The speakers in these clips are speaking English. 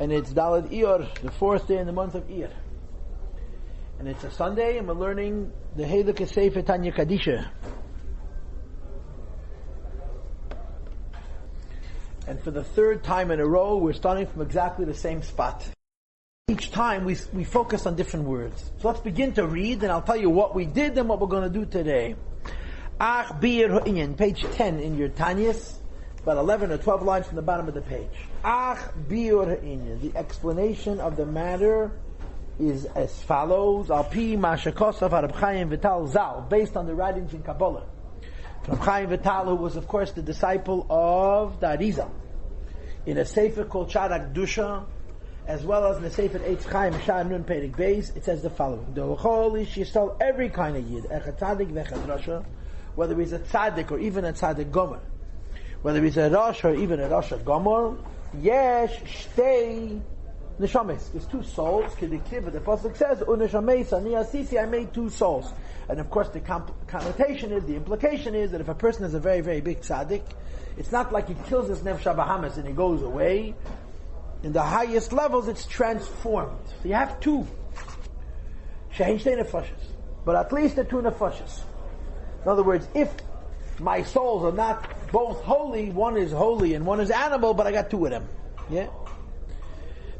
and it's Daled Iyar, the fourth day in the month of Iyar. And it's a Sunday, and we're learning the Heilige Sefer Tanya Kadisha. And for the third time in a row, we're starting from exactly the same spot. Each time we focus on different words. So let's begin to read, and I'll tell you what we did and what we're going to do today. Ach bir ha'inyan, page 10 in your Tanyas, about 11 or 12 lines from the bottom of the page. Ach bir ha'inyan, the explanation of the matter is as follows. Al pi ma'ashakosav Rabbi Chaim Vital Zal, based on the writings in Kabbalah. Rabbi Chaim Vital, who was of course the disciple of the Arizal, in a sefer called Sharak Dusha, as well as in the sefer Eitz Chaim Shah Nun Perik Beis, it says the following: the whole is yisrael, every kind of yid, echad tzaddik v'echad rasha, whether he's a tzaddik or even a tzaddik gomer, whether he's a rasha or even a rasha gomer, yesh shtei neshames. There's two souls. The pasuk says, "Uneshames ani asisi," I made two souls. And of course, the connotation is, the implication is that if a person is a very, very big tzaddik, it's not like he kills his nefesh bahamas and he goes away. In the highest levels, it's transformed. So you have two. Shehin shtei nefashos, but at least the two nefashos. In other words, if my souls are not both holy, one is holy and one is animal, but I got two of them. Yeah.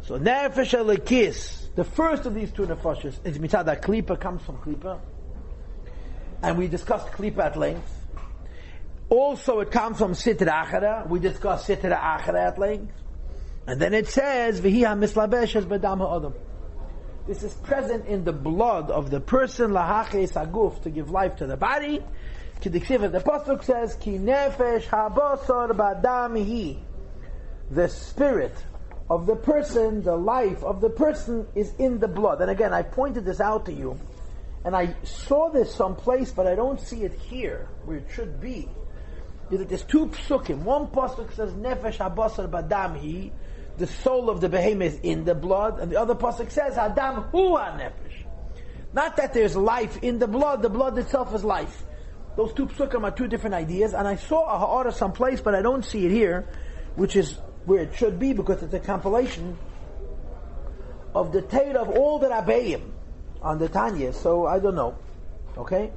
So nefesh elikis, the first of these two nefashos is mitzad klipa, comes from klipa, and we discussed klipa at length. Also, it comes from sitra achara. We discussed sitra achara at length, and then it says v'hi hamislabeshes b'dam ha'adam. This is present in the blood of the person, lahaches aguf, to give life to the body. The pasuk says ki nefesh habasar b'dam hi. The spirit of the person, the life of the person is in the blood. And again, I pointed this out to you, and I saw this someplace, but I don't see it here, where it should be. Is that there's two psukim. One pasuk says, Nefesh habasar b'dam hi, the soul of the behemoth is in the blood, and the other pasuk says, Adam hu ha-nefesh. Not that there's life in the blood itself is life. Those two psukim are two different ideas, and I saw a ha'ara someplace, but I don't see it here, which is where it should be, because it's a compilation of the Torah of all the Rabbeim on the Tanya, so I don't know. Okay?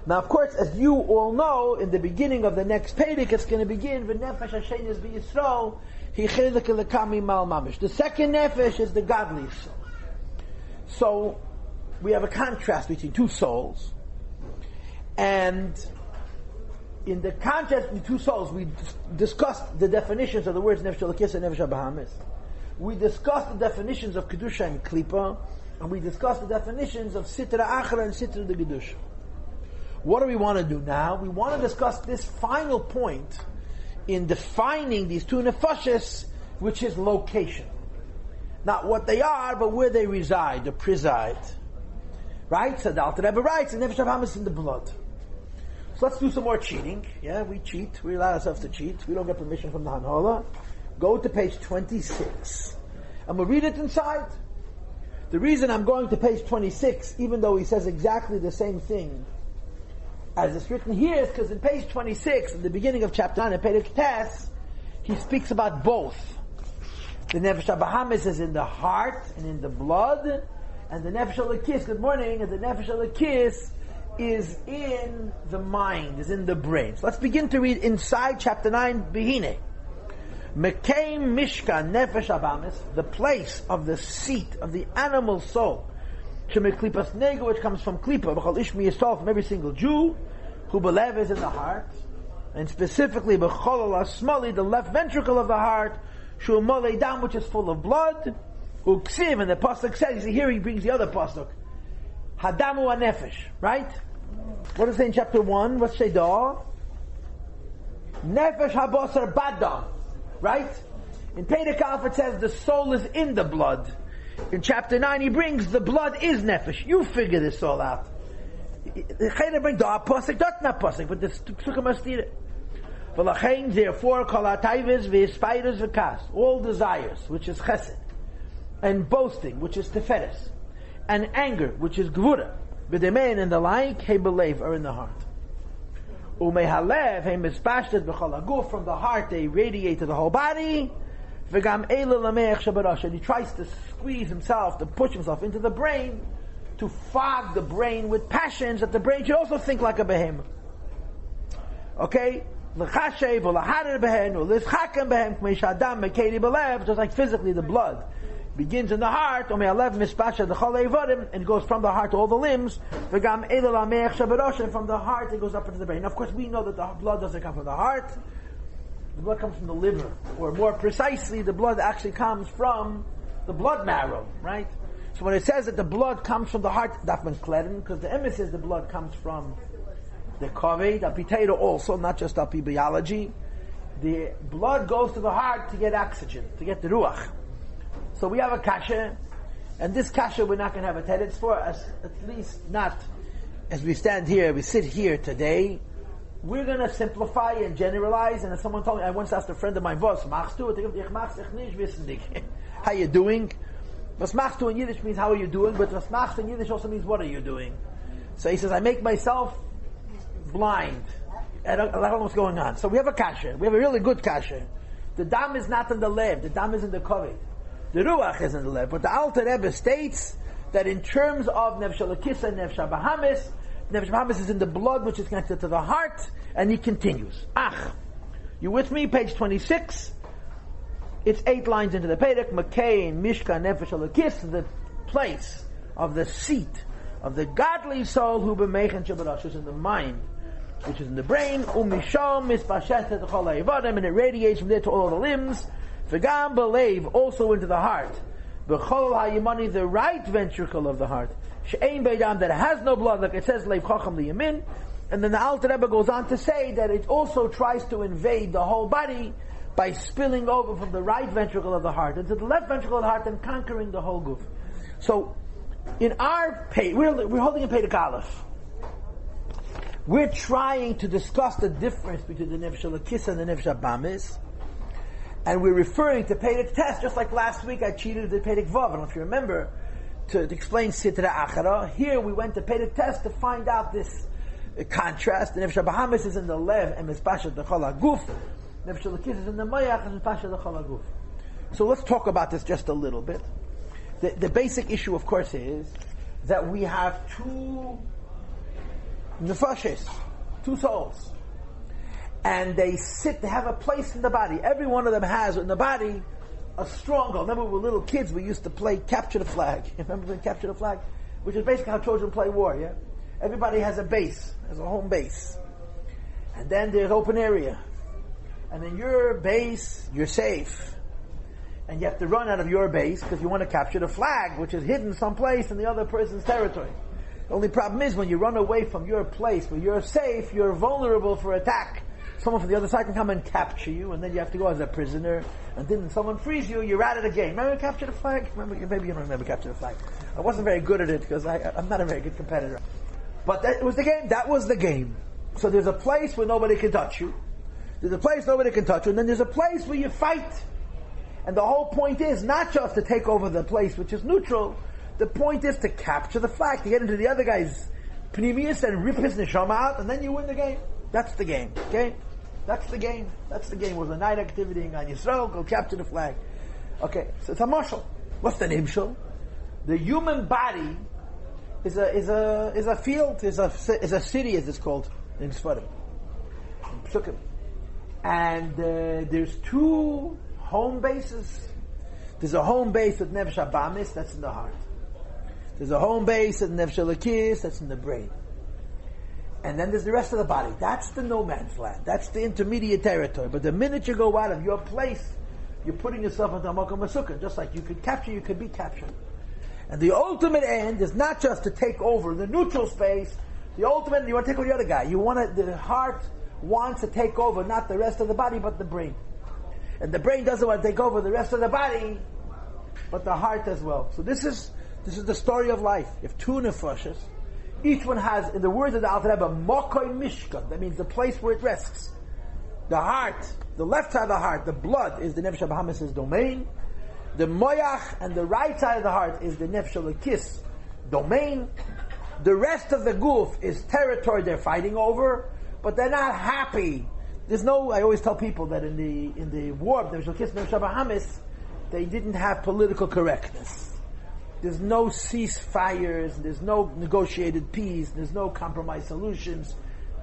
Now, of course, as you all know, in the beginning of the next Perek, it's going to begin, V'nefesh Hashem is v'Yisrael, Hi chilek lekami mal mamish. The second nefesh is the godly soul. So, we have a contrast between two souls, and in the contrast between two souls, we discussed the definitions of the words nefesh elokis and nefesh habahamis. We discussed the definitions of kedusha and klipa, and we discussed the definitions of sitra achra and sitra de kedusha. What do we want to do now? We want to discuss this final point in defining these two nefashis, which is location. Not what they are, but where they reside, or preside. Right? So the Alter Rebbe writes, the nefesh habahamis in the blood. So let's do some more cheating. Yeah, we cheat. We allow ourselves to cheat. We don't get permission from the Hanhola. Go to page 26. And we'll read it inside. The reason I'm going to page 26, even though he says exactly the same thing as it's written here, is because in page 26, in the beginning of chapter 9, in Perek Tes, he speaks about both. The Nefesh HaBahamis is in the heart and in the blood, and the Nefesh HaLekis, good morning, and the Nefesh HaLekis is in the mind, is in the brain. So let's begin to read inside chapter 9, Behine. Mekeim Mishkan Nefesh HaBahamis, the place of the seat of the animal soul, Shemeklipas Nego, which comes from Klipa, B'chol Ishmi Yisrael, from every single Jew, who belev is in the heart, and specifically B'chol Asmali, the left ventricle of the heart, Shu Molei Dam, which is full of blood, Uksiv, and the pasuk says, you see here he brings the other pasuk, Hadamu HaNefesh, right? What does it say in chapter 1? What's Sheidah? Nefesh HaBasar Badam, right? In Perek Aleph it says the soul is in the blood. In chapter 9 he brings the blood is nefesh. You figure this all out. The Chayna brings the pasuk, that's not pasuk, but the psukim must steer it. V'lachein, therefore, kol ha'tayvus v'yispayros v'kas, all desires, which is chesed, and boasting, which is teferes, and anger, which is gvura, v'demein and the like, he believe, are in the heart. Umehalev, he mispashtet b'chol haguf, from the heart they radiate to the whole body, V'gam eila lameach shabarasha. And he tries to squeeze himself, to push himself into the brain, to fog the brain with passions, that the brain should also think like a behemoth. Okay? L'chashev u'laharer behen u'lischakam behem k'mei shadam mekeri belev. Just like physically, the blood begins in the heart, and it goes from the heart to all the limbs. And from the heart it goes up into the brain. Now, of course, we know that the blood doesn't come from the heart. The blood comes from the liver, or more precisely, the blood actually comes from the blood marrow, right? So when it says that the blood comes from the heart, because the emes says the blood comes from the kaved, the potato also, not just api biology. The blood goes to the heart to get oxygen, to get the ruach. So we have a kasha, and this kasha we're not going to have a teretz for us, at least not as we stand here, we sit here today. We're going to simplify and generalize, and as someone told me, I once asked a friend of mine, how you doing? Was machst du in Yiddish means how are you doing, but was machst in Yiddish also means what are you doing? So he says, I make myself blind. I don't know what's going on. So we have a kasha, we have a really good kasha. The dam is not in the lev, the dam is in the kaved. The ruach is in the lev, but the Alter Rebbe states that in terms of nefesh elokis and nefesh bahamis is in the blood, which is connected to the heart, and he continues. You with me? Page 26. It's 8 lines into the Perek. Makain mishka nefesh elokis, the place of the seat of the godly soul who b'meichen shabarash is in the mind, which is in the brain. Umishom mispashet chol ha'evadim, and it radiates from there to all the limbs. V'gam b'leiv, also into the heart. B'chol ha'yimani, the right ventricle of the heart. She'ein beidam, that has no blood, like it says, leiv chacham liyamin. And then the Alter Rebbe goes on to say that it also tries to invade the whole body by spilling over from the right ventricle of the heart into the left ventricle of the heart and conquering the whole goof. So, in our page, we're holding a Perek Aleph. We're trying to discuss the difference between the nefesh elokis and the nefesh bahamis. And we're referring to Perek Tes, just like last week I cheated the Perek Vav. I don't know if you remember, to explain Sitra Achara. Here we went to Perek Tes to find out this contrast. The Nefesh Bahamis is in the Lev, and Mispashat D'chol HaGuf. Nefesh Elokis is in the Mayach, and Mispashat D'chol HaGuf. So let's talk about this just a little bit. The basic issue, of course, is that we have two nefashis, two souls. And they have a place in the body. Every one of them has in the body a stronghold. Remember, when we were little kids, we used to play capture the flag. Remember when capture the flag? Which is basically how children play war, yeah? Everybody has a base, has a home base. And then there's open area. And in your base, you're safe. And you have to run out of your base because you want to capture the flag, which is hidden someplace in the other person's territory. The only problem is when you run away from your place where you're safe, you're vulnerable for attack. Someone from the other side can come and capture you, and then you have to go as a prisoner. And then someone frees you, you're out of the game. Remember Capture the Flag? Maybe you don't remember Capture the Flag. I wasn't very good at it because I'm not a very good competitor. But that was the game. That was the game. So there's a place where nobody can touch you. There's a place nobody can touch you, and then there's a place where you fight. And the whole point is not just to take over the place which is neutral. The point is to capture the flag, to get into the other guy's pneumius and rip his neshama out, and then you win the game. That's the game. Okay? That's the game. That's the game. It was a night activity in Gan Yisrael. Go capture the flag. Okay, so it's a mashal. What's the nimshal? The human body is a field, is a city, as it's called in Sfarim, in Psukim. And there's two home bases. There's a home base with nefesh bahamis, that's in the heart. There's a home base with nefesh elokis, that's in the brain. And then there's the rest of the body. That's the no man's land. That's the intermediate territory. But the minute you go out of your place, you're putting yourself into a makom masukah. Just like you could capture, you could be captured. And the ultimate end is not just to take over the neutral space. The ultimate, you want to take over the other guy. The heart wants to take over not the rest of the body, but the brain. And the brain doesn't want to take over the rest of the body, but the heart as well. So this is the story of life. You have two nefashos. Each one has, in the words of the Alter Rebbe, mokoi mishkan. That means the place where it rests. The heart, the left side of the heart, the blood, is the nefesh bahamis' domain. The moyach and the right side of the heart is the nefesh elokis domain. The rest of the goof is territory they're fighting over, but they're not happy There's no. I always tell people that in the war of the Nefesh Bahamis, they didn't have political correctness. There's no ceasefires. There's no negotiated peace. There's no compromise solutions.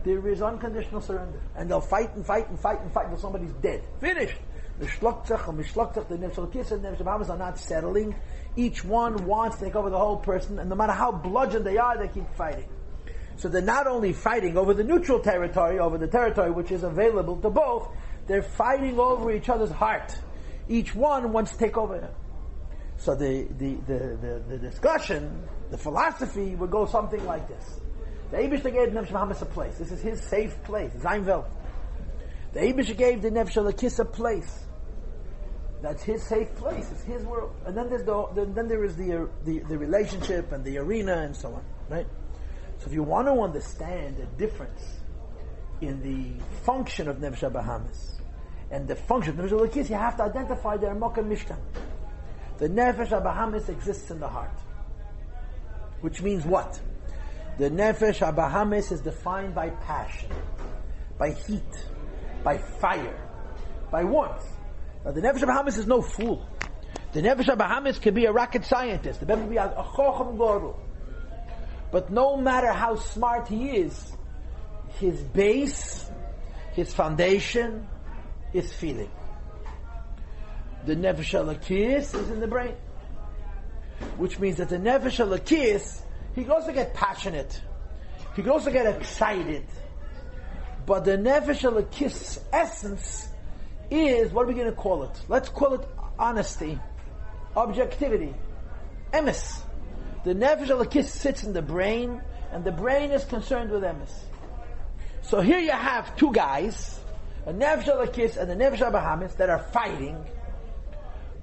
There is unconditional surrender, and they'll fight and fight and fight and fight until somebody's dead. Finished. The Shloktzach and Mishloktzach, the Nefesh Elokis and Nefesh Bahamis are not settling. Each one wants to take over the whole person, and no matter how bludgeoned they are, they keep fighting. So they're not only fighting over the neutral territory, over the territory which is available to both, they're fighting over each other's heart. Each one wants to take over. So the discussion, the philosophy would go something like this. The Eibishter gave Nefesh Bahamis a place. This is his safe place, Zayin Welt. The Eibishter gave the Nefesh Elokis a place. That's his safe place. It's his world. And then there is the relationship and the arena and so on, right? So if you want to understand the difference in the function of Nefesh Bahamis and the function of Nefesh Elokis, you have to identify their Mokem Mishkan. The Nefesh Bahamis exists in the heart, which means what? The Nefesh Bahamis is defined by passion, by heat, by fire, by warmth. Now, the Nefesh Bahamis is no fool. The Nefesh Bahamis can be a rocket scientist. The can be a Chochem Gorel. But no matter how smart he is, his base, his foundation, is feeling. The Nefesh Elokis is in the brain, which means that the Nefesh Elokis, he can also get passionate, he can also get excited, but the Nefesh Elokis essence is, what are we going to call it? Let's call it honesty, objectivity, emes. The Nefesh Elokis sits in the brain, and the brain is concerned with emes. So here you have two guys, a Nefesh Elokis and a Nefesh Bahamis, that are fighting,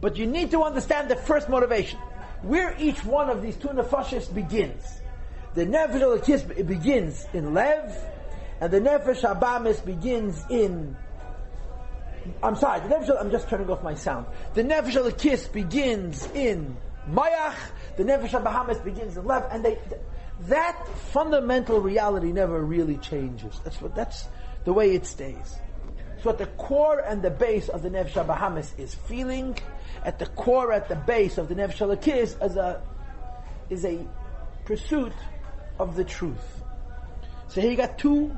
but you need to understand the first motivation. Where each one of these two nefashis begins. The Nefesh Elokis begins in Lev, and the Nefesh Bahamis begins in... I'm just turning off my sound. The Nefesh Elokis begins in Mayach, the Nefesh Bahamis begins in Lev, and that fundamental reality never really changes. That's the way it stays. So at the core and the base of the Nefesh Bahamis is feeling. At the core, at the base of the Nefesh Elokis is a pursuit of the truth. So here you got two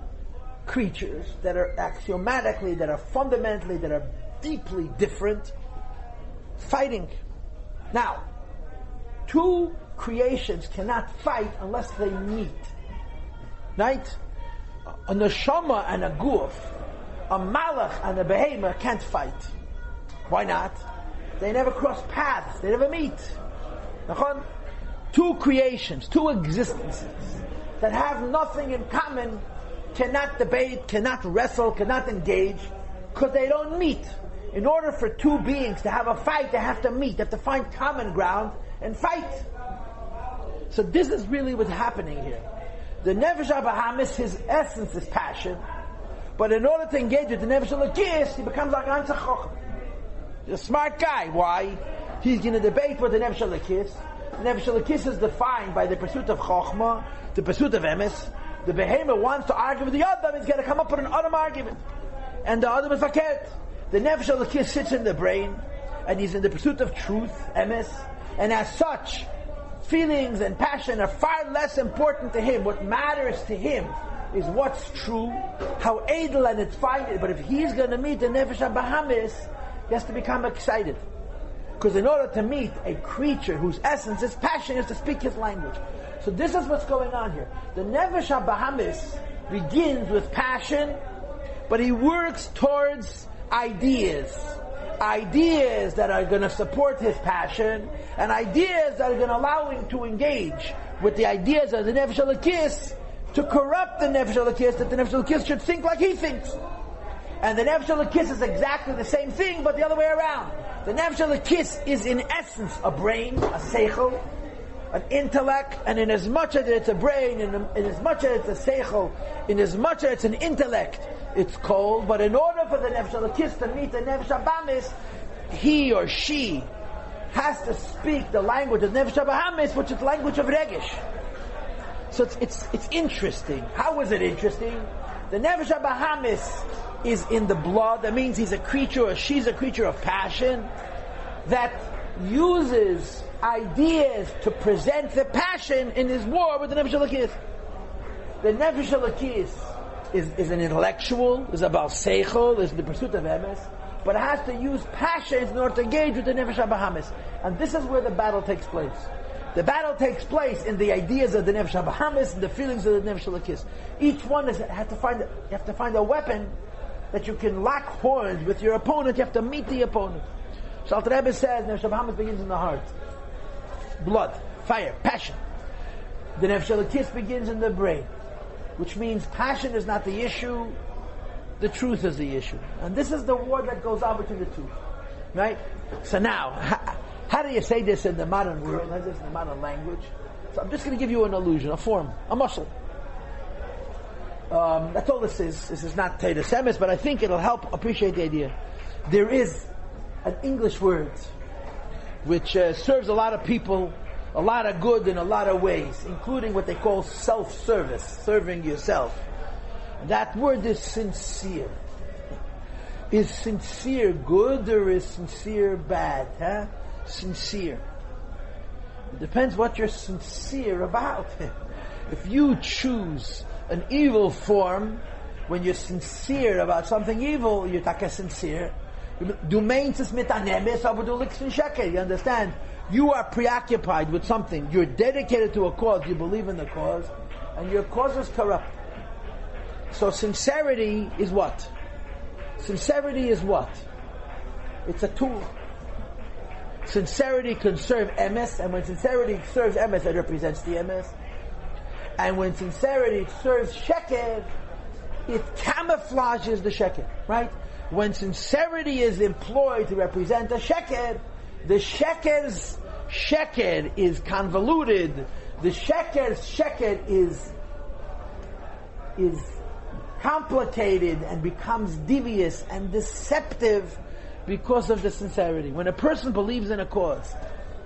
creatures that are axiomatically, that are fundamentally, that are deeply different, fighting. Now, two creations cannot fight unless they meet. Right? A neshama and a guf, a malach and a behema can't fight. Why not? They never cross paths. They never meet. Two creations, two existences that have nothing in common cannot debate, cannot wrestle, cannot engage, because they don't meet. In order for two beings to have a fight, they have to meet. They have to find common ground and fight. So this is really what's happening here. The Nefesh Bahamis, his essence is passion, but in order to engage with the Nefesh Elokis, he becomes like an Chochem. He's a smart guy. Why? He's going to debate with the Nefesh Elokis. The Nefesh Elokis is defined by the pursuit of Chochmah, the pursuit of emes. The behemoth wants to argue with the Adam, he's going to come up with an Adam argument. And the Adam is fakert. The Nefesh Elokis sits in the brain, and he's in the pursuit of truth, emes. And as such, feelings and passion are far less important to him. What matters to him is what's true, how edel and it's fine. But if he's going to meet the Nefesh Bahamis, he has to become excited. Because in order to meet a creature whose essence is passion, he has to speak his language. So this is what's going on here. The Nefesh Bahamis begins with passion, but he works towards ideas. Ideas that are going to support his passion, and ideas that are going to allow him to engage with the ideas of the Nefesh Elokis, to corrupt the Nefesh Elokis, that the Nefesh Elokis should think like he thinks. And the Nefesh Elokis is exactly the same thing, but the other way around. The Nefesh Elokis is in essence a brain, a seichel, an intellect, and in as much as it's a brain, in as much as it's a seichel, in as much as it's an intellect, it's cold. But in order for the Nefesh Elokis to meet the Nefesh Bahamis, he or she has to speak the language of Nefesh Bahamis, which is the language of Regesh. So it's interesting. How is it interesting? The Nefesh Bahamis is in the blood. That means he's a creature, or she's a creature of passion that uses ideas to present the passion in his war with the Nefesh Elokis. The Nefesh Elokis is an intellectual, is about seichel, is the pursuit of emes, but it has to use passions in order to engage with the Nefesh HaBahamis. And this is where the battle takes place. The battle takes place in the ideas of the Nefesh HaBahamis and the feelings of the Nefesh Elokis. Each one you have to find a weapon that you can lock horns with your opponent. You have to meet the opponent. So Alter Rebbe says Nefesh HaBahamis begins in the heart. Blood, fire, passion. The Nefesh Elokis begins in the brain, which means passion is not the issue, the truth is the issue. And this is the war that goes on between the two. Right? So now, how do you say this in the modern world, in the modern language? So I'm just going to give you an illusion, a form, a muscle. That's all this is. This is not Teres Emes, but I think it'll help appreciate the idea. There is an English word which serves a lot of people a lot of good in a lot of ways, including what they call self-service, serving yourself. That word is sincere. Is sincere good or is sincere bad? Huh? Sincere. It depends what you're sincere about. If you choose an evil form, when you're sincere about something evil, you're taka sincere. You understand? You are preoccupied with something. You're dedicated to a cause. You believe in the cause. And your cause is corrupt. So sincerity is what? Sincerity is what? It's a tool. Sincerity can serve emes, and when sincerity serves emes, it represents the emes. And when sincerity serves sheker, it camouflages the sheker, right? When sincerity is employed to represent the sheker sheker is convoluted. The sheker is complicated and becomes devious and deceptive because of the sincerity. When a person believes in a cause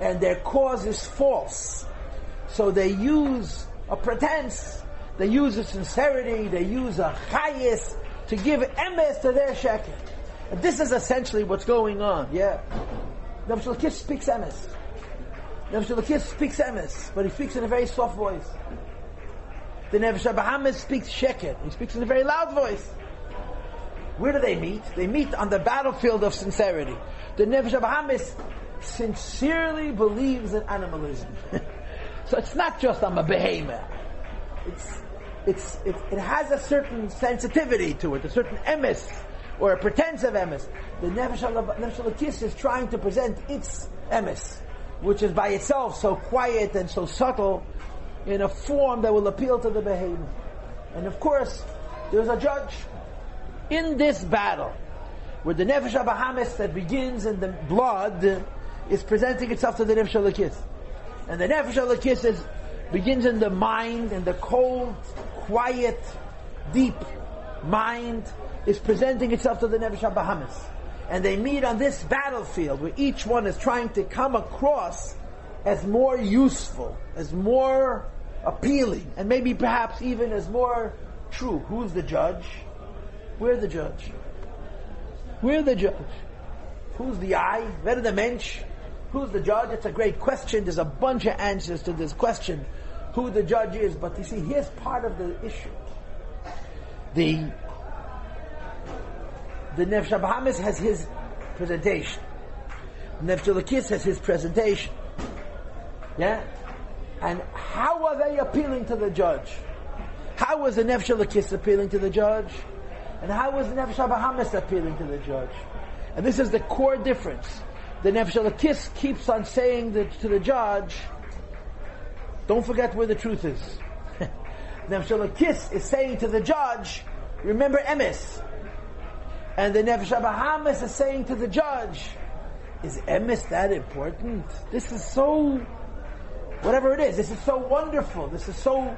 and their cause is false, so they use a pretense, they use a sincerity, they use a chayis to give emes to their sheker. And this is essentially what's going on. Yeah, Nefesh Elokis speaks emes. Nefesh Elokis speaks emes, but he speaks in a very soft voice. The Nefesh HaBahamis speaks sheker. He speaks in a very loud voice. Where do they meet? They meet on the battlefield of sincerity. The Nefesh HaBahamis sincerely believes in animalism. So it's not just I'm a behemoth. It has a certain sensitivity to it, a certain emes, or a pretense of emes. The Nefesh Elokis is trying to present its emes, which is by itself so quiet and so subtle, in a form that will appeal to the behemoth. And of course, there's a judge in this battle, where the Nefesh HaBahamis that begins in the blood is presenting itself to the Nefesh Elokis. And the Nefesh Elokis begins in the mind, and the cold, quiet, deep mind is presenting itself to the Nefesh HaBahamis. And they meet on this battlefield where each one is trying to come across as more useful, as more appealing, and maybe perhaps even as more true. Who's the judge? We're the judge. We're the judge. Who's the I? Wer der Mensch? Who's the judge? It's a great question. There's a bunch of answers to this question, who the judge is. But you see, here's part of the issue. The Nefesh HaBahamis has his presentation. Nefesh Elokis has his presentation. Yeah? And how are they appealing to the judge? How was the Nefesh Elokis appealing to the judge? And how was the Nefesh HaBahamis appealing to the judge? And this is the core difference. The Nefesh Elokis keeps on saying to the judge, don't forget where the truth is. Nefesh Elokis is saying to the judge, remember emes. And the Nefesh HaBahamis is saying to the judge, is emes that important? This is so, whatever it is, this is so wonderful, this is so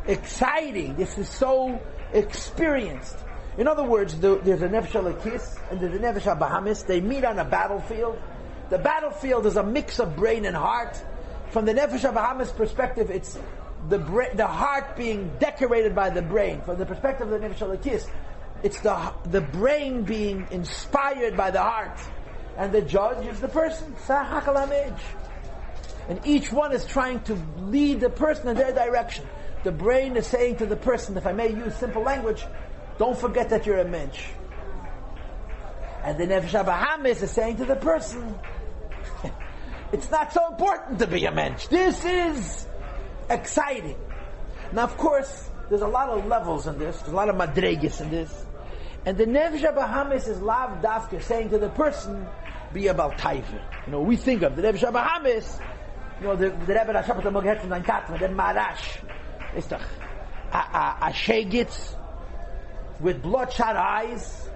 exciting, this is so experienced. In other words, there's a Nefesh Elokis and there's a Nefesh HaBahamis. They meet on a battlefield. The battlefield is a mix of brain and heart. From the Nefesh HaBahamis perspective, it's the heart being decorated by the brain. From the perspective of the Nefesh Elokis, It's the brain being inspired by the heart. And the judge is the person. And each one is trying to lead the person in their direction. The brain is saying to the person, if I may use simple language, don't forget that you're a mensch. And the Nefesh HaBahamis is saying to the person, it's not so important to be a mensch. This is exciting. Now, of course, there's a lot of levels in this. There's a lot of madregas in this. And the Nefesh HaBahamis is lav dafka saying to the person, be about taiva. We think of the Nefesh HaBahamis, the Rebbe Rashapat HaMoghet from Nankatma, the Marash, is doch a shegitz with bloodshot eyes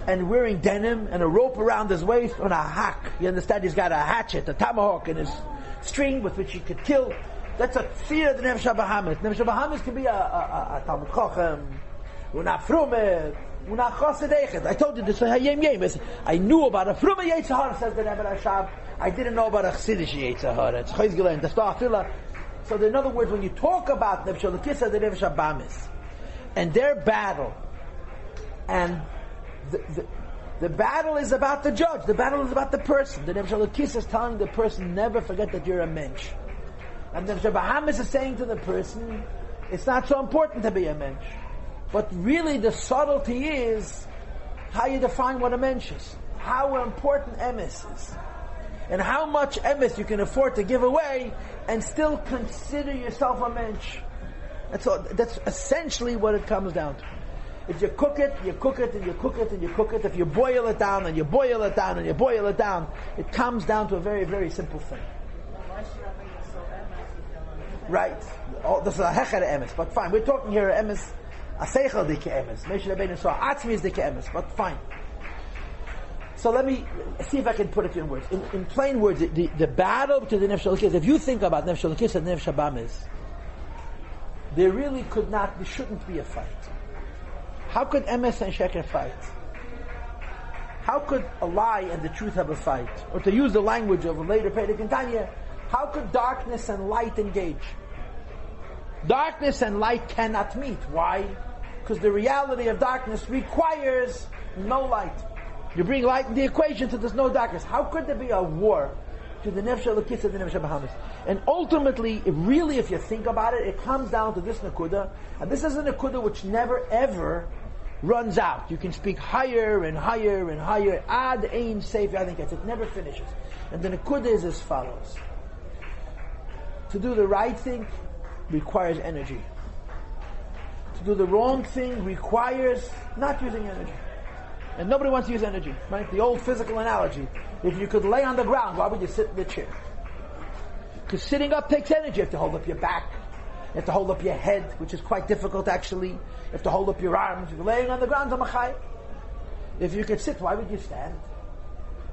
and wearing denim and a rope around his waist on a hack. You understand? He's got a hatchet, a tomahawk in his string with which he could kill. That's a fear of the Nefesh HaBahamis. Nefesh HaBahamis can be a Talmud Chochem, una frume, una chosedechet. I told you this. I knew about a frume Yetzirah, says the Rebbe Rashab. I didn't know about a Chassidish Yetzirah. It's Chayzgelen, the Stafila. So in other words, when you talk about Nefesh HaLekis and the Nefesh HaBahamis and their battle, and the battle is about the judge, the battle is about the person. The Nefesh HaLekis is telling the person, never forget that you're a mensch. And the Nefesh HaBahamis is saying to the person, it's not so important to be a mensch. But really the subtlety is how you define what a mensch is. How important emes is. And how much emes you can afford to give away and still consider yourself a mensch. That's essentially what it comes down to. If you cook it, you cook it, and you cook it, and you cook it. If you boil it down, and you boil it down, and you boil it down, it comes down to a very, very simple thing. Right. This is a hecher emes, but fine. We're talking here emes, a seichel dike emes. Moshe Rabbeinu saw atzmi is dike emes, but fine. So let me see if I can put it in words. In plain words, the battle between the Nefesh HaLekis, if you think about Nefesh HaLekis and Nefesh HaBahamis, there really shouldn't be a fight. How could emes and sheker fight? How could a lie and the truth have a fight? Or to use the language of a later Perek in Tanya, how could darkness and light engage? Darkness and light cannot meet. Why? Because the reality of darkness requires no light. You bring light in the equation, so there's no darkness. How could there be a war to the Nefesh HaLekis and the Nefesh HaBahamis? And ultimately, if you think about it, it comes down to this nakuda, and this is a nakuda which never ever runs out. You can speak higher and higher and higher. Ad ein seif, I think it never finishes. And the nakuda is as follows: to do the right thing requires energy. To do the wrong thing requires not using energy. And nobody wants to use energy, right? The old physical analogy. If you could lay on the ground, why would you sit in the chair? Because sitting up takes energy. You have to hold up your back. You have to hold up your head, which is quite difficult actually. You have to hold up your arms. If you're laying on the ground, if you could sit, why would you stand?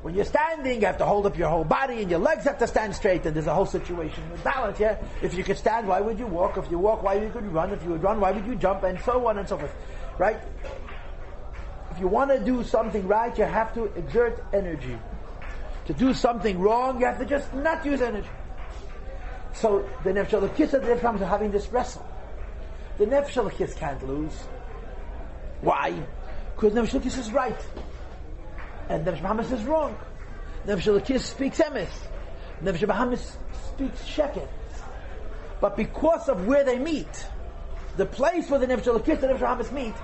When you're standing, you have to hold up your whole body, and your legs have to stand straight, and there's a whole situation with balance, yeah? If you could stand, why would you walk? If you walk, why would you run? If you would run, why would you jump? And so on and so forth, right? If you want to do something right, you have to exert energy. To do something wrong, you have to just not use energy. So the Nefesh HaLekis and the Nefesh HaBahamis are having this wrestle. The Nefesh HaLekis can't lose. Why? Because Nefesh HaLekis is right. And Nefesh HaBahamis is wrong. Nefesh HaLekis speaks emes. Nefesh HaBahamis speaks sheker. But because of where they meet, the place where the Nefesh HaLekis and the Nefesh HaBahamis meet,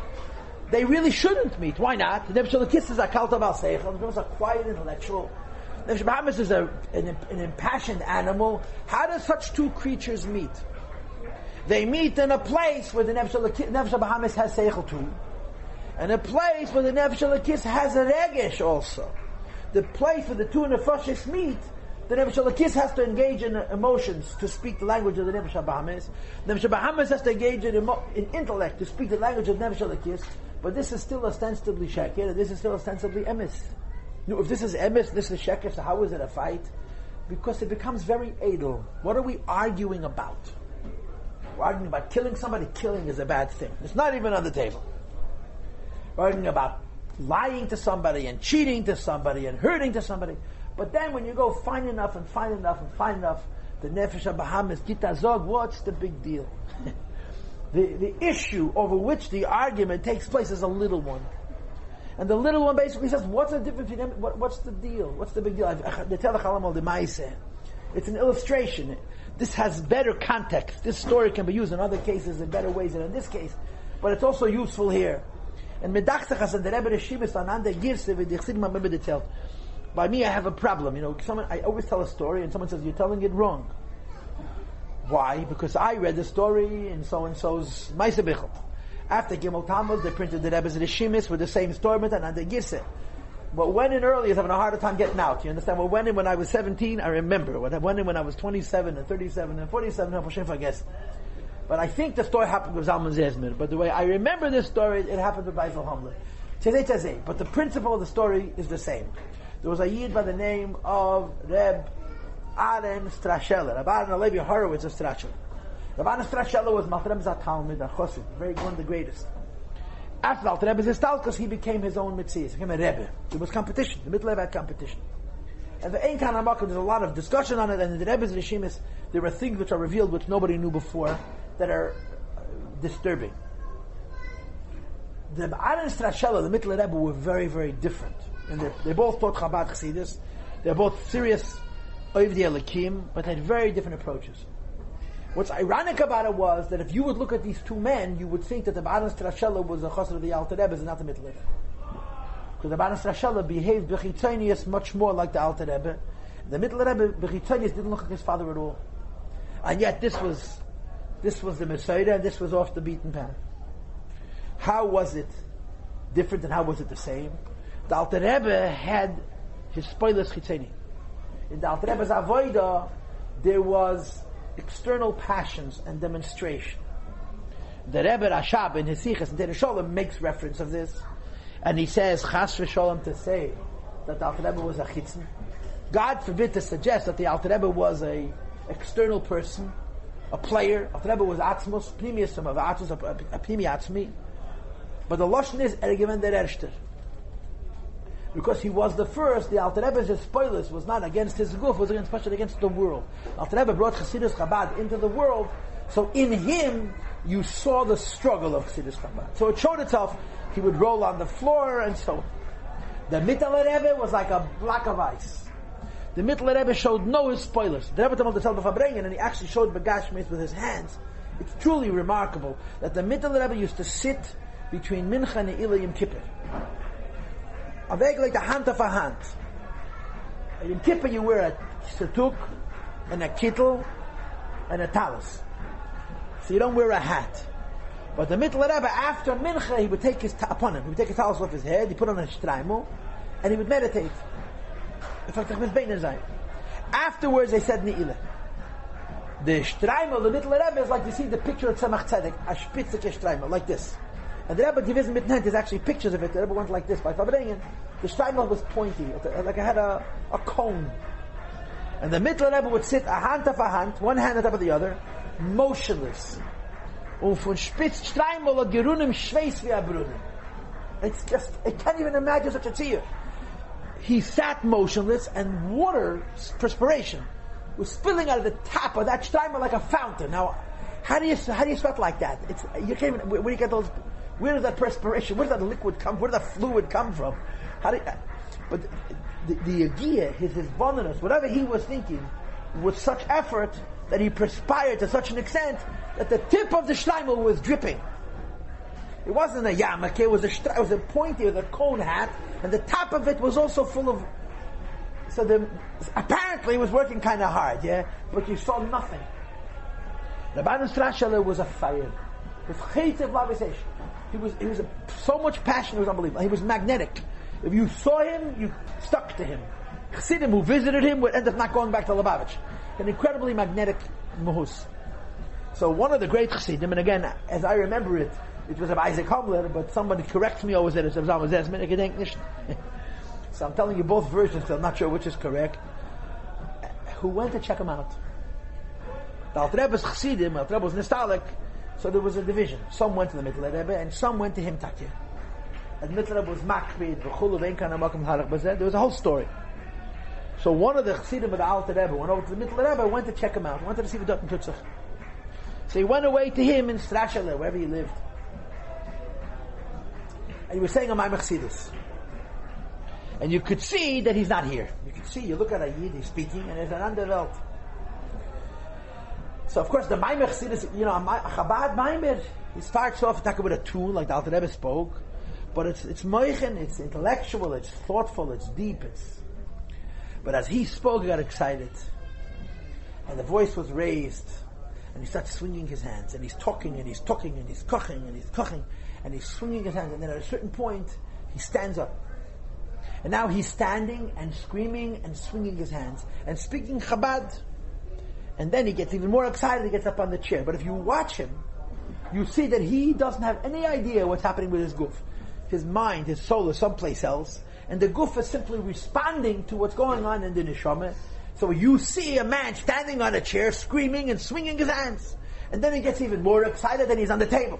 they really shouldn't meet. Why not? The Nefesh HaLekis is a kalta bal seichel. The Nefesh is a quiet intellectual. Nefesh HaBahamis is an impassioned animal. How do such two creatures meet? They meet in a place where the Nefesh HaBahamis has seichel too, and a place where the Nefesh HaLekis has a regesh also. The place where the two nefashis meet, the Nefesh HaLekis has to engage in emotions to speak the language of the Nefesh HaBahamis. The Nefesh HaBahamis has to engage in intellect to speak the language of Nefesh HaLekis. But this is still ostensibly sheker, and this is still ostensibly emes. Now, if this is emes, this is sheker, so how is it a fight? Because it becomes very edel. What are we arguing about? We're arguing about killing somebody. Killing is a bad thing. It's not even on the table. We're arguing about lying to somebody and cheating to somebody and hurting to somebody. But then when you go find enough and find enough and find enough, the Nefesh HaBahamis, Gita Zog, what's the big deal? The issue over which the argument takes place is a little one. And the little one basically says, what's the difference between them? What's the deal? What's the big deal? It's an illustration. This has better context. This story can be used in other cases in better ways than in this case. But it's also useful here. And the Rebbe gives the by me, I have a problem. I always tell a story and someone says, you're telling it wrong. Why? Because I read the story in so-and-so's Maise Bichel. After Gimel Tammuz, they printed the Rebbe's Rishimis with the same story, and they gives it. But when in early is having a harder time getting out. You understand? Well, when I was 17, I remember. When I was 27 and 37 and 47, I guess. But I think the story happened with Zalman Zezmir. But the way I remember this story, it happened with Baisel Hamlet. But the principle of the story is the same. There was a Yid by the name of Reb Aaron Strasheller. Reb Aaron Alevi Horowitz of Strasheller. Reb Aaron Strasheller was Malter Rebbe's Talmid, a Chossid, one of the greatest. After Malter Rebbe's Histalkus, he became his own Mitzias. He became a Rebbe. There was competition. The Middle Rebbe had competition. And the Ein Kan HaMakom, there's a lot of discussion on it, and in the Rebbe's Rishimis, there are things which are revealed which nobody knew before that are disturbing. The Aaron Strasheller, the Middle Rebbe, were very, very different. And they both taught Chabad Chassidus. They're both serious Oivdei Elikim, but they had very different approaches. What's ironic about it was that if you would look at these two men, you would think that the Aaron Strasheller was a chassid of the Alter Rebbe and not the Middle Rebbe. Because the Aaron Strasheller behaved b'chitzonius much more like the Alter Rebbe. The Middle Rebbe b'chitzonius didn't look like his father at all. And yet this was the Messiah, and this was off the beaten path. How was it different and how was it the same? The Alter Rebbe had his spoilers chitzoni. In the Alter Rebbe's avodah, there was external passions and demonstration. The Rebbe Rashab in his Sichas and Sholem makes reference of this, and he says, Chas v'Sholem, to say that the Alter Rebbe was a chitzon. God forbid to suggest that the Alter Rebbe was a external person, a player. Alter Rebbe was atzmos, pnimiusum of atzmos, a pnimi atzmi. But the lashon is ergemen der Erster. Because he was the first, the Alter Rebbe's spoilers was not against his guf, was especially against the world. Alter Rebbe brought Chassidus Chabad into the world, so in him you saw the struggle of Chassidus Chabad. So it showed itself, he would roll on the floor and so on. The Mittel Rebbe was like a block of ice. The Mittel Rebbe showed no spoilers. The Rebbe told the Tzal B'Fabrengen, and he actually showed Begashmis with his hands. It's truly remarkable that the Mittel Rebbe used to sit between Mincha and Ne'ilah Yom Kippur. A weg like the hand of a hand. In Kippur you wear a satuk and a kittel and a talis. So you don't wear a hat. But the Mittel Rebbe, after Mincha, he would take his upon him. He would take his talis off his head, he put on a shtraimel, and he would meditate. Afterwards they said Ne'ilah. The shtraimel, the Mittel Rebbe, is like you see the picture of Tzemach Tzedek, a spitzike shtraimel, like this. And the Rebbe division mitnent, there's actually pictures of it. The Rebbe went like this by Fabrengen. The shtraimel was pointy, like I had a cone. And the Mittel Rebbe would sit a hand of a hand, one hand on top of the other, motionless. Und von spitz shtraimel a gerunem schweiß wie a brunnen. It's just, I can't even imagine such a tzir. He sat motionless, and water, perspiration, was spilling out of the top of that shtraimel like a fountain. Now, how do you sweat like that? You can't even, where do you get those? Where does that perspiration? Where does that liquid come? Where does that fluid come from? But the Yagiyah, his bonus, whatever he was thinking, with such effort that he perspired to such an extent that the tip of the shtraimel was dripping. It wasn't a yarmulke, it was a pointy, with a cone hat, and the top of it was also full of. So apparently he was working kind of hard, yeah, but you saw nothing. The Aaron Strasheller was a fire. With chaytev lavisation. He was so much passion, it was unbelievable. He was magnetic. If you saw him, you stuck to him. Chassidim who visited him would end up not going back to Lubavitch. An incredibly magnetic muhus. So one of the great Chassidim, and again, as I remember it, it was of Isaac Homler, but somebody corrects me always that it's of Zalman Zezmir. So I'm telling you both versions, so I'm not sure which is correct. Who went to check him out? The Alter Rebbe's Chassidim, the Alter Rebbe was nostalgic, so there was a division. Some went to the Mittel Rebbe, and some went to him Tanya. And Mittel Rebbe was makpid, v'chulu v'ein kan ha'makom harach b'zeh. There was a whole story. So one of the Chassidim of the Alter Rebbe went over to the Mittel Rebbe, went to check him out, wanted to see the Dotton Tutzach. So he went away to him in Strashele, wherever he lived. And he was saying a Maimach Chassidus. And you could see that he's not here. You could see, you look at a Yid, he's speaking, and there's an underwelt. So of course the Maimach Chassidus, a Chabad Maimer, he starts off talking with a tune like the Alter Rebbe spoke, but it's moichen, it's intellectual, it's thoughtful, it's deep, But as he spoke, he got excited. And the voice was raised. And he starts swinging his hands. And he's talking, and he's talking, and he's koching, and he's koching. And he's swinging his hands. And then at a certain point, he stands up. And now he's standing and screaming and swinging his hands. And speaking Chabad. And then he gets even more excited. He gets up on the chair. But if you watch him, you see that he doesn't have any idea what's happening with his guf. His mind, his soul is someplace else. And the guf is simply responding to what's going on in the neshama. So you see a man standing on a chair, screaming and swinging his hands. And then he gets even more excited and he's on the table.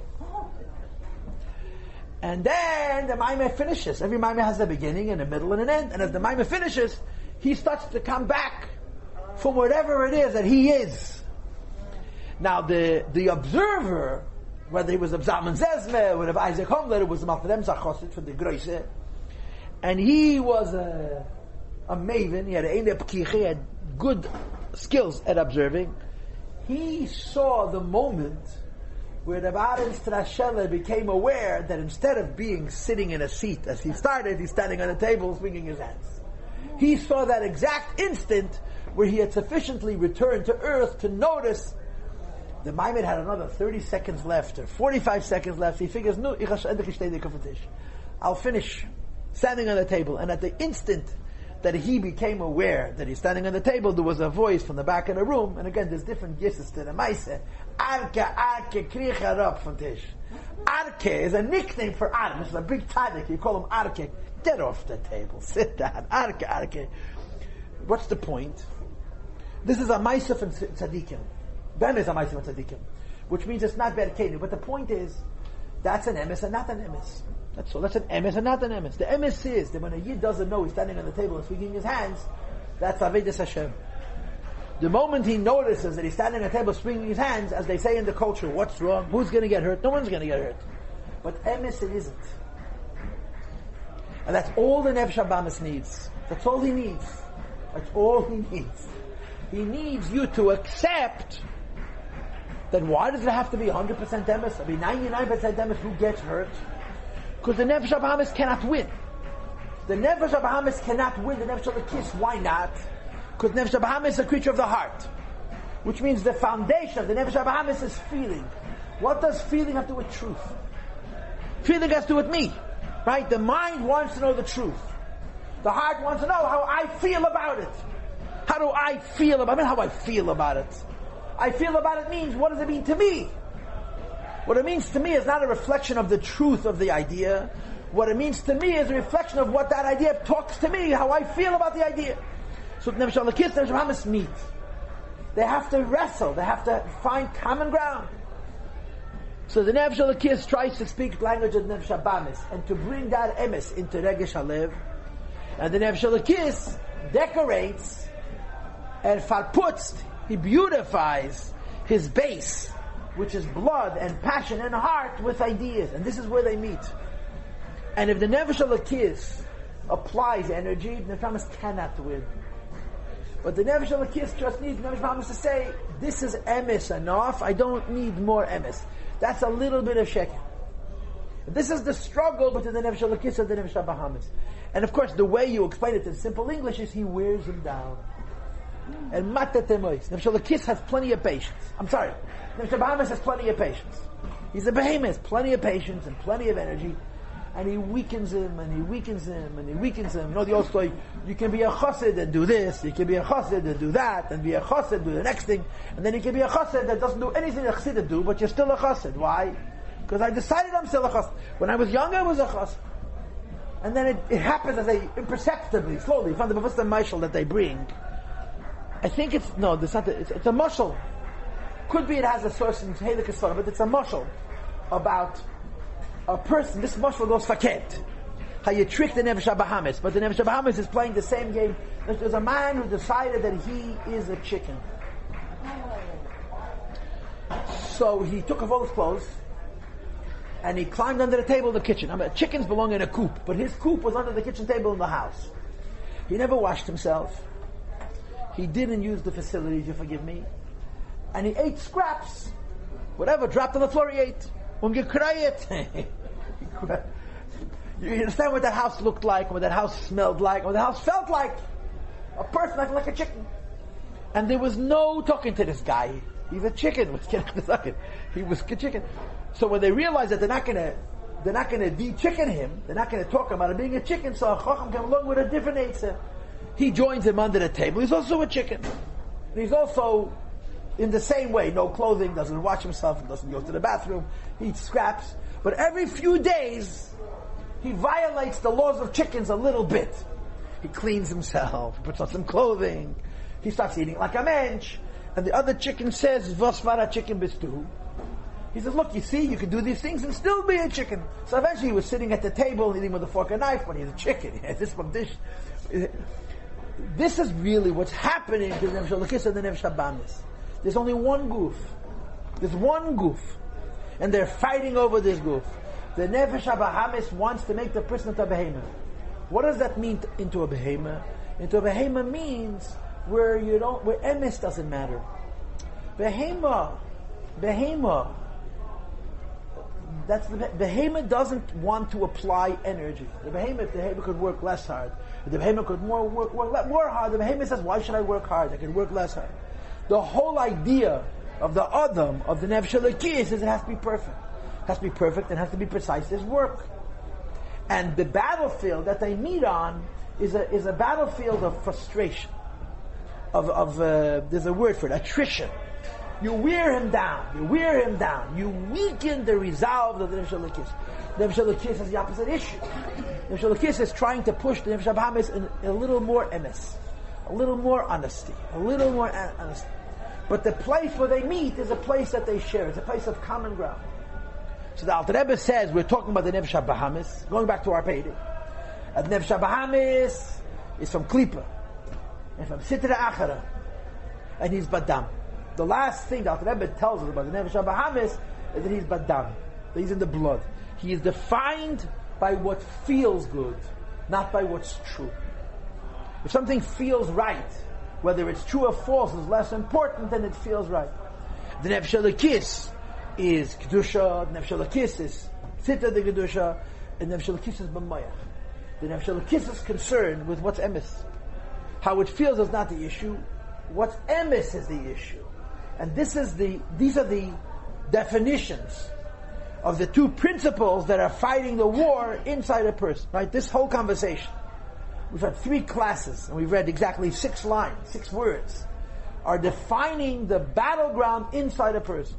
And then the Maimah finishes. Every Maimah has a beginning and a middle and an end. And as the Maimah finishes, he starts to come back from whatever it is that he is. Now the observer, whether he was Abzalman Zezme, whether Isaac Homler, it was the Malfadem Zachosit from the Groise, and he was a maven, he had he had good skills at observing. He saw the moment where the Baron Strashele became aware that instead of being sitting in a seat as he started, he's standing on a table swinging his hands. He saw that exact instant where he had sufficiently returned to earth to notice the Maimon had another 30 seconds left or 45 seconds left. He figures, no, I'll finish standing on the table. And at the instant that he became aware that he's standing on the table, there was a voice from the back of the room. And again, there's different gisses to the Maise. Arke, kricha rab from Tish. Arke is a nickname for Adam. It's a big tzaddik. You call him Arke. Get off the table. Sit down. Arke. What's the point? This is a Maise from tzaddikim. Ben is a Maise from tzaddikim. Which means it's not Berkenu. But the point is, that's an emes and not an emes. That's all. That's an emes and not an emes. The emes is that when a Yid doesn't know he's standing on the table and swinging his hands, that's Avedis Hashem. The moment he notices that he's standing on the table swinging his hands, as they say in the culture, what's wrong? Who's going to get hurt? No one's going to get hurt. But emes it isn't. And that's all the Nefesh HaBamis needs. That's all he needs. That's all he needs. He needs you to accept that why does it have to be 100% emes? I mean 99% emes, who gets hurt? Because the Nefesh HaBamis cannot win. The Nefesh HaBamis cannot win the Nefesh HaLekis. Why not? Because Nefesh HaBamis is a creature of the heart. Which means the foundation of the Nefesh HaBamis is feeling. What does feeling have to do with truth? Feeling has to do with me. Right? The mind wants to know the truth. The heart wants to know how I feel about it. How do I feel about it? I mean, how I feel about it. I feel about it means, what does it mean to me? What it means to me is not a reflection of the truth of the idea. What it means to me is a reflection of what that idea talks to me, how I feel about the idea. So Nefesh HaLekis, Nefesh HaBamis meet. They have to wrestle. They have to find common ground. So the Nefesh HaLekis tries to speak language of Nefesh HaBamis and to bring that emes into Regesh HaLev. And the Nefesh HaLekis decorates and farputzt, he beautifies his base, which is blood and passion and heart, with ideas. And this is where they meet. And if the Nefesh HaLekis applies energy, the Nefesh HaBamis cannot win. But the Nefesh HaLekis just needs the Nefesh HaBamis to say, this is emes enough, I don't need more emes. That's a little bit of sheker. This is the struggle between the Nefesh HaLekis and the Nefesh HaBahamis. And of course, the way you explain it in simple English is he wears him down. And Matatemois. Nefesh HaLekis has plenty of patience. I'm sorry. Nefesh HaBahamis has plenty of patience. He's a behemoth, plenty of patience and plenty of energy. And he weakens him, and he weakens him, and he weakens him. You know the old story, you can be a chassid and do this, you can be a chassid and do that, and be a chassid and do the next thing, and then you can be a chassid that doesn't do anything that chassid do, but you're still a chassid. Why? Because I decided I'm still a chassid. When I was younger, I was a chassid. And then it happens as they imperceptibly, slowly, from the Bavustam Maishal that they bring. I think it's a mashal. Could be it has a source in Heilig Yisrael, but it's a mashal about a person. This mashal goes faket. How you trick the Nefesh HaBahamis, but the Nefesh HaBahamis is playing the same game. There's a man who decided that he is a chicken. So he took off all his clothes and he climbed under the table in the kitchen. I mean, chickens belong in a coop, but his coop was under the kitchen table in the house. He never washed himself. He didn't use the facilities, you forgive me. And he ate scraps. Whatever, dropped on the floor, he ate. Ungekrayet. You understand what that house looked like, what that house smelled like, what that house felt like? A person acting like a chicken. And there was no talking to this guy. He's a chicken. He was a chicken. So when they realized that they're not gonna de-chicken him, they're not gonna talk about him being a chicken, so a chacham came along with a different answer. He joins him under the table. He's also a chicken. And he's also in the same way, no clothing, doesn't wash himself, doesn't go to the bathroom, he eats scraps. But every few days, he violates the laws of chickens a little bit. He cleans himself, puts on some clothing, he starts eating like a mensch. And the other chicken says, "Was war a chicken bist du?" He says, "Look, you see, you can do these things and still be a chicken." So eventually he was sitting at the table eating with a fork and knife, but he's a chicken. This one dish. This is really what's happening to the Nefesh Elokis and the Nefesh Habamis. There's only one goof. There's one goof. And they're fighting over this goof. The Nefesh Habamis wants to make the person into a behemoth. What does that mean into a behemoth? Into a behemoth means where emes doesn't matter. Behemoth, behemoth doesn't want to apply energy. The behemoth could work less hard. The behemoth could work more hard. The behemoth says, "Why should I work hard? I can work less hard." The whole idea of the Adam, of the Nefesh Elokis, is it has to be perfect. It has to be perfect and has to be precise. There's work. And the battlefield that they meet on is a battlefield of frustration. There's a word for it, attrition. You wear him down. You weaken the resolve of the Nefesh Elokis. The Nefesh Elokis has the opposite issue. The Nefesh Elokis is trying to push the Nefesh Habamis in a little more emes, a little more honesty. But the place where they meet is a place that they share. It's a place of common ground. So the Alter Rebbe says, we're talking about the Nefesh Habamis, going back to our Peirik. The Nefesh Habamis is from Klipa, and from Sitra Achara, and he's Badam. The last thing the Alter Rebbe tells us about the Nefesh Habamis is that he's Badam, that he's in the blood. He is defined by what feels good, not by what's true. If something feels right, whether it's true or false is less important than it feels right. The Nefesh Elokis is Kedusha, the Nefesh Elokis is Sitra de Kedusha, and the Nefesh Elokis is B'mayach. The Nefesh Elokis is concerned with what's emes. How it feels is not the issue. What's emes is the issue. And these are the definitions of the two principles that are fighting the war inside a person. Right? This whole conversation, we've had 3 classes, and we've read exactly 6 lines, 6 words, are defining the battleground inside a person.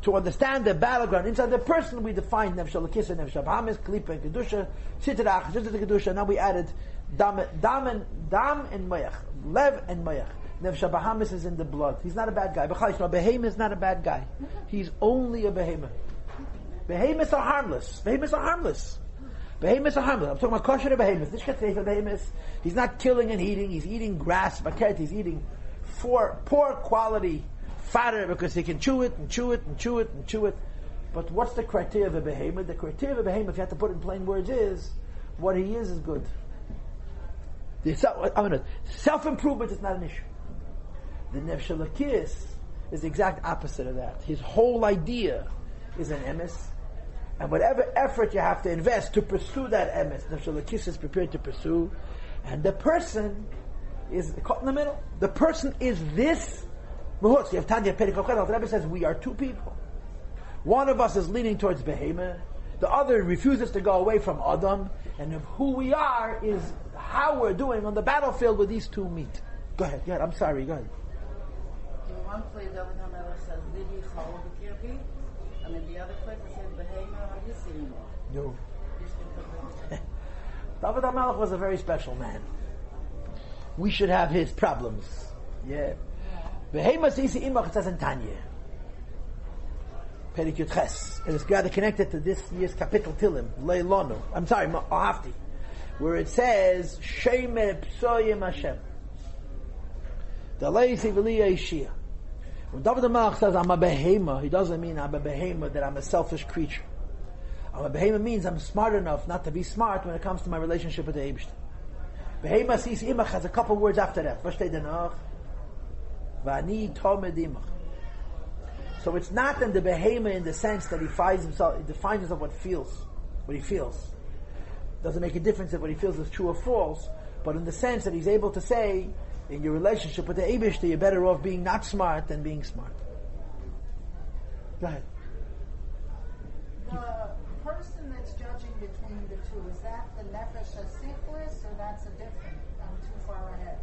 To understand the battleground inside the person, we defined Nefesh Elokis and Nefesh Habamis, Klipa and Kedusha, Sitra Kedusha. Now we added Dam and Mayach, Lev and Mayach. Nefesh Habamis is in the blood. He's not a bad guy. Behemoth is not a bad guy. He's only a behemoth. Behemoths are harmless. I'm talking about kosher behemoth. He's not killing and eating. He's eating grass, baket. He's eating poor quality fodder because he can chew it and chew it and chew it and chew it. But what's the criteria of a behemoth? The criteria of a behemoth, if you have to put it in plain words, is what he is good. Self-improvement is not an issue. The Nefesh Elokis is the exact opposite of that. His whole idea is an emes, and whatever effort you have to invest to pursue that emes, Nefesh Elokis is prepared to pursue, and the person is caught in the middle. The person is this. You have Tanya, the Rabbi says we are 2 people. One of us is leaning towards behemoth, the other refuses to go away from Adam, and of who we are is how we're doing on the battlefield where these 2 meet. Go ahead, I'm sorry, go ahead. In one place, David HaMelech says, Lili Chol B'Kirbi, and in the other place it says, Behemoth, are you seeing it? No. David HaMelech was a very special man. We should have his problems. Yeah. Behemoth isi imach, it says in Tanya. Perik Yud Ches. And it's rather connected to this year's Kapitel Tilim, Leilonu. I'm sorry, Ahafti. Where it says, Shemer Psoyim Hashem. The Leisi V'liya Ishia. When David HaMelech says, I'm a behema, he doesn't mean I'm a behema, that I'm a selfish creature. I'm a behema means I'm smart enough not to be smart when it comes to my relationship with the Eibishter. Behema sis imach has a couple words after that. Vani tomed imach. So it's not in the behema in the sense that he defines himself what he feels. Doesn't make a difference if what he feels is true or false, but in the sense that he's able to say, in your relationship with the Eibishter, you're better off being not smart than being smart. Go ahead. The person that's judging between the two, is that the nefesh hasichlis, or that's a different? I'm too far ahead.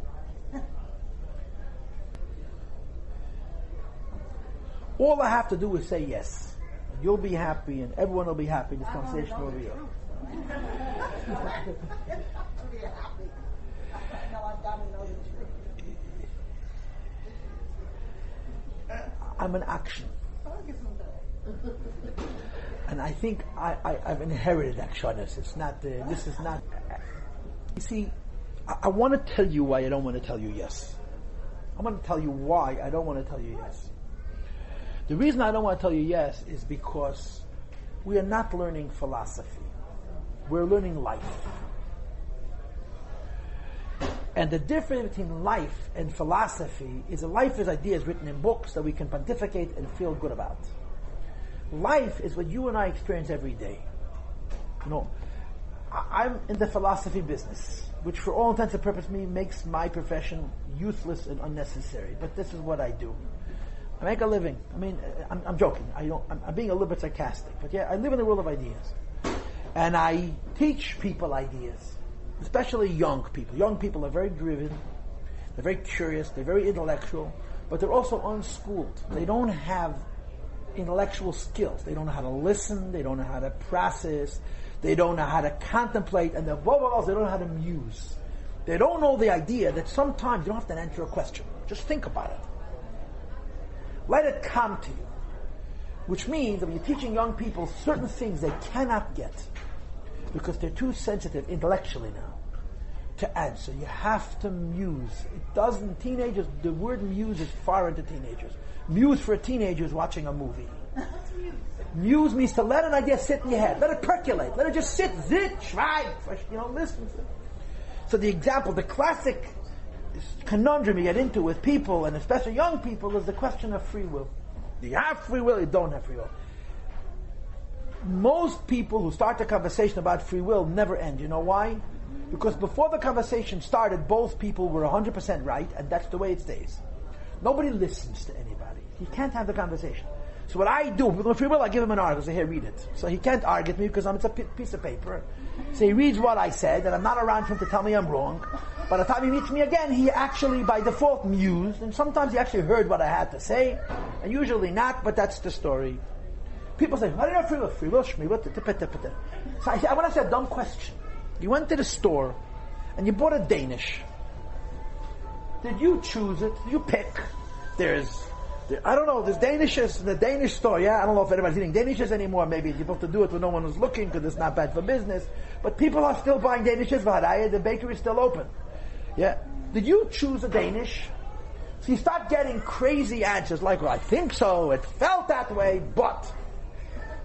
All I have to do is say yes. You'll be happy and everyone will be happy. This conversation will be over. To be happy. No, I've got to know the truth. I'm an action. And I think I've inherited actionist. It's not, this is not... You see, I want to tell you why I don't want to tell you yes. I want to tell you why I don't want to tell you yes. The reason I don't want to tell you yes is because we are not learning philosophy. We're learning life. And the difference between life and philosophy is that life is ideas written in books that we can pontificate and feel good about. Life is what you and I experience every day. You know, I'm in the philosophy business, which for all intents and purposes makes my profession useless and unnecessary. But this is what I do. I make a living. I mean, I'm joking. I'm being a little bit sarcastic. But yeah, I live in the world of ideas. And I teach people ideas, especially young people. Young people are very driven, they're very curious, they're very intellectual, but they're also unschooled. They don't have intellectual skills. They don't know how to listen, they don't know how to process, they don't know how to contemplate, and above all else, they don't know how to muse. They don't know the idea that sometimes you don't have to answer a question. Just think about it. Let it come to you. Which means that when you're teaching young people certain things they cannot get, because they're too sensitive intellectually now to answer. You have to muse. It doesn't, teenagers, the word muse is foreign to teenagers. Muse for a teenager is watching a movie. Muse means to let an idea sit in your head. Let it percolate. Let it just sit, schweig, listen. So the example, the classic conundrum you get into with people, and especially young people, is the question of free will. Do you have free will? You don't have free will. Most people who start the conversation about free will never end. You know why? Because before the conversation started, both people were 100% right, and that's the way it stays. Nobody listens to anybody. You can't have the conversation. So what I do with free will, I give him an article. I say, here, read it. So he can't argue with me because it's a piece of paper. So he reads what I said, and I'm not around for him to tell me I'm wrong. By the time he meets me again, he actually, by default, mused, and sometimes he actually heard what I had to say, and usually not, but that's the story. People say, I don't know free will. Free will, shmiwa, So I want to ask a dumb question. You went to the store, and you bought a Danish. Did you choose it? Did you pick? I don't know, there's Danishes in the Danish store, yeah? I don't know if anybody's eating Danishes anymore. Maybe you're supposed to do it when no one is looking, because it's not bad for business. But people are still buying Danishes, the bakery is still open. Yeah. Did you choose a Danish? So you start getting crazy answers like, well, I think so, it felt that way, but.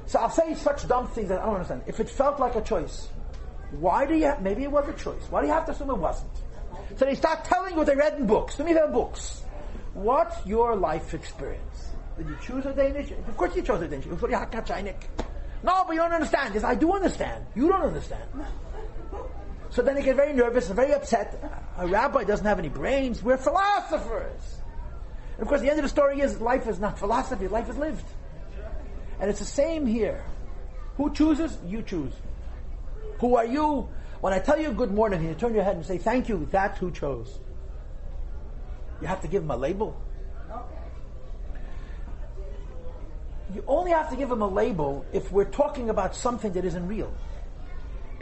So I'll say such dumb things that I don't understand. If it felt like a choice, why do you, maybe it was a choice. Why do you have to assume it wasn't? So they start telling you what they read in books. To me, they're books. What's your life experience? Did you choose a Danish? Of course you chose a Danish. No, but you don't understand. Yes, I do understand. You don't understand. So then they get very nervous and very upset. A rabbi doesn't have any brains. We're philosophers. And of course, the end of the story is life is not philosophy. Life is lived. And it's the same here. Who chooses? You choose. Who are you? When I tell you good morning and you turn your head and say thank you, that's who chose. You have to give him a label. You only have to give him a label if we're talking about something that isn't real.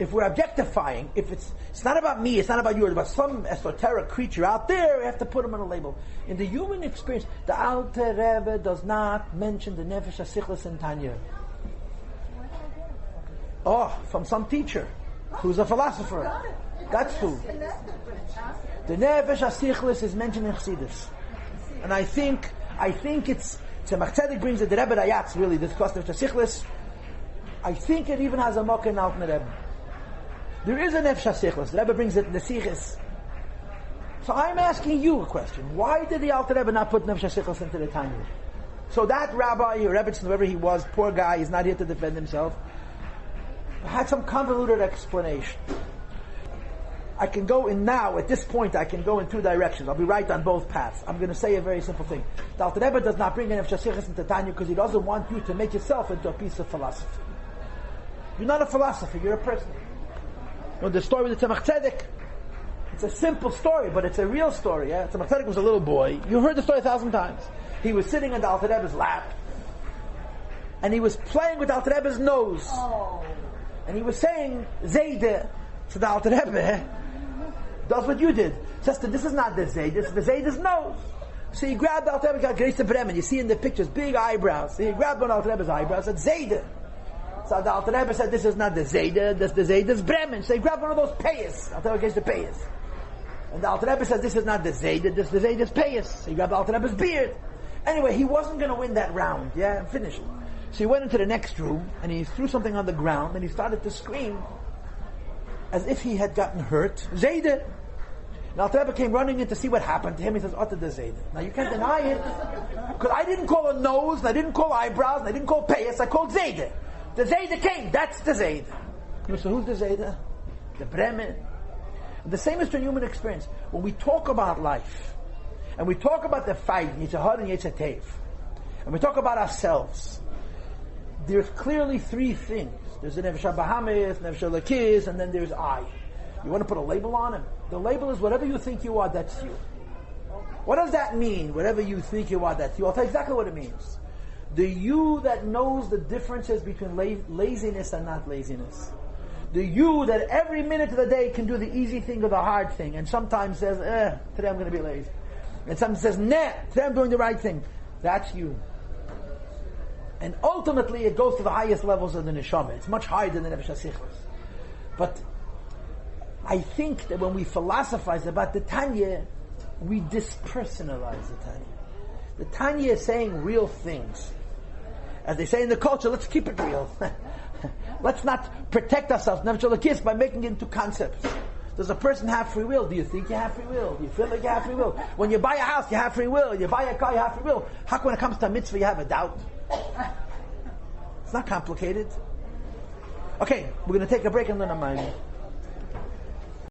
If we're objectifying, if it's not about me, it's not about you, it's about some esoteric creature out there, we have to put him on a label. In the human experience, the Alter Rebbe does not mention the Nefesh HaSichlis in Tanya. Oh, from some teacher who's a philosopher. That's who. The Nefesh HaSichlis is mentioned in Chassidus. And I think I think it's Tzemach Tzedek brings it. The Rebbe Rayatz really discussed Nefesh HaSichlis. I think it even has a mock in Alten Rebbe. There is a Nefesh HaSichlis. The Rebbe brings it in the Sichis. So I'm asking you a question. Why did the Alter Rebbe not put Nefesh HaSichlis into the Tanya? So that rabbi, or Rebbetzin, whoever he was, poor guy, he's not here to defend himself, had some convoluted explanation. I can go in now, at this point, I can go in two directions. I'll be right on both paths. I'm going to say a very simple thing. The Alter Rebbe does not bring in Nefesh HaSichlis into Tanya because he doesn't want you to make yourself into a piece of philosophy. You're not a philosopher, you're a person. You know, the story with the Tzemach Tzedek, it's a simple story, but it's a real story. Yeah? Tzemach Tzedek was a little boy. You heard the story 1,000 times. He was sitting on the Alter Rebbe's lap, and he was playing with the Alter Rebbe's nose. Oh. And he was saying, Zayde, to the Alter Rebbe, does what you did. Says, this is not the Zayde, this is the Zayde's nose. So he grabbed the Alter Rebbe, got Grace Bremen. You see in the pictures, big eyebrows. So he grabbed one of Alter Rebbe's eyebrows and said, Zayde. So the Alter Rebbe said, this is not the Zayde, this is the Zayde's Bremen. So he grabbed one of those payas. Alter Rebbe gave the payas. And the Alter Rebbe said, this is not the Zayde, this is the Zayde's payas. So he grabbed the Alter Rebbe's beard. Anyway, he wasn't going to win that round, and finish it. So he went into the next room, and he threw something on the ground, and he started to scream, as if he had gotten hurt. Zayde! And Alter Rebbe came running in to see what happened to him. He says, Otta the Zayde. Now you can't deny it, because I didn't call a nose, and I didn't call eyebrows, and I didn't call payas, I called Zayde. The Zayde came, that's the Zayde. So who's the Zayde? The Bremen. The same is true in human experience. When we talk about life, and we talk about the fight, Yitzhahar and Yitzhatev, and we talk about ourselves, there's clearly three things. There's the Nefesh HaBahamis, Nefesh HaLakis, and then there's I. You want to put a label on him? The label is whatever you think you are, that's you. What does that mean? Whatever you think you are, that's you. I'll tell you exactly what it means. The you that knows the differences between laziness and not laziness. The you that every minute of the day can do the easy thing or the hard thing, and sometimes says, today I'm going to be lazy. And sometimes says, nah, today I'm doing the right thing. That's you. And ultimately it goes to the highest levels of the neshama. It's much higher than the Nefesh HaSichlis. But I think that when we philosophize about the Tanya, we dispersonalize the Tanya. The Tanya is saying real things. As they say in the culture, let's keep it real. Let's not protect ourselves, Nefesh by making it into concepts. Does a person have free will? Do you think you have free will? Do you feel like you have free will? When you buy a house, you have free will. You buy a car, you have free will. How come when it comes to a mitzvah, you have a doubt? It's not complicated. Okay, we're going to take a break and learn a mind.